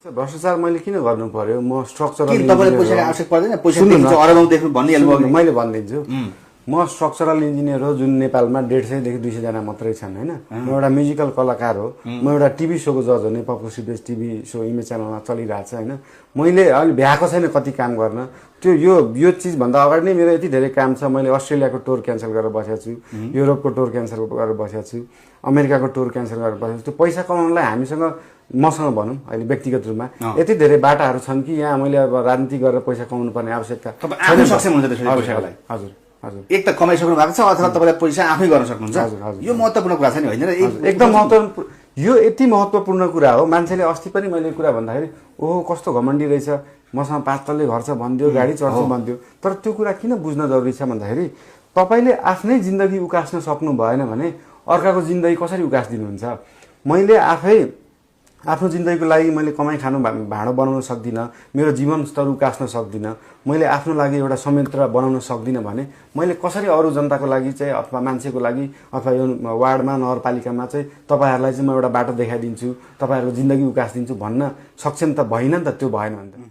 भ्रष्टाचार मैले किन गर्नु पर्यो? म स्ट्रक्चरल किन तपाईँलाई पैसाको आवश्यक पर्दैन? पैसा देख्नु अरबौं देख्नु भनिहाल्नु भयो। मैले भनिदिन्छु, म स्ट्रक्चरल इन्जिनियर हो, जुन नेपालमा 150 देखि 200 जना मात्रै छन् हैन। म एउटा म्युजिकल कलाकार हो, म एउटा टिभी शोको जज हो, Nepal base TV show image च्यानलमा चलिरहेछ हैन। मैले अलि भ्याएको छैन कति काम गर्न, त्यो यो चीज भन्दा अगाडि नै मेरो यति धेरै काम छ। मैले अस्ट्रेलियाको टुर क्यान्सल गरेर बसेको छु, युरोपको टुर क्यान्सल गरेर बसेको छु, अमेरिकाको टुर क्यान्सल गरेर बसेको छु। त्यो पैसा कमाउनलाई हामीसँग मसँग भनौँ अहिले व्यक्तिगत रूपमा यति धेरै बाटाहरू छन् कि यहाँ मैले अब राजनीति गरेर पैसा कमाउनु पर्ने आवश्यकता तपाईँ आफै सक्षम हुन्छ त्यसरी पैसाको लागि। हजुर हजुर, एक त कमाइसक्नु भएको छ अथवा तपाईँलाई पैसा आफै गर्न सक्नुहुन्छ। यो महत्त्वपूर्ण कुरा छ नि होइन र? एकदम महत्त्वपूर्ण, यो यति महत्त्वपूर्ण कुरा हो। मान्छेले अस्ति पनि मैले कुरा भन्दाखेरि ओहो कस्तो घमण्डी रहेछ, मसँग 5 तल्ले घर छ भनिदियो, गाडी चढ्छ भनिदियो। तर त्यो कुरा किन बुझ्न जरुरी छ भन्दाखेरि तपाईँले आफ्नै जिन्दगी उकास्न सक्नु भएन भने अर्काको जिन्दगी कसरी उकास्दिनुहुन्छ? मैले आफै आफ्नो जिन्दगीको लागि मैले कमाइ खानु भाँडो बनाउन सक्दिनँ, मेरो जीवन स्तर उकास्न सक्दिनँ, मैले आफ्नो लागि एउटा संयन्त्र बनाउन सक्दिनँ भने मैले कसरी अरू जनताको लागि चाहिँ अथवा मान्छेको लागि अथवा यो वार्डमा नगरपालिकामा चाहिँ तपाईँहरूलाई चाहिँ म एउटा बाटो देखाइदिन्छु, तपाईँहरूको जिन्दगी उकास्दिन्छु भन्न सक्षम त भइन नि त? त्यो भएन भने त।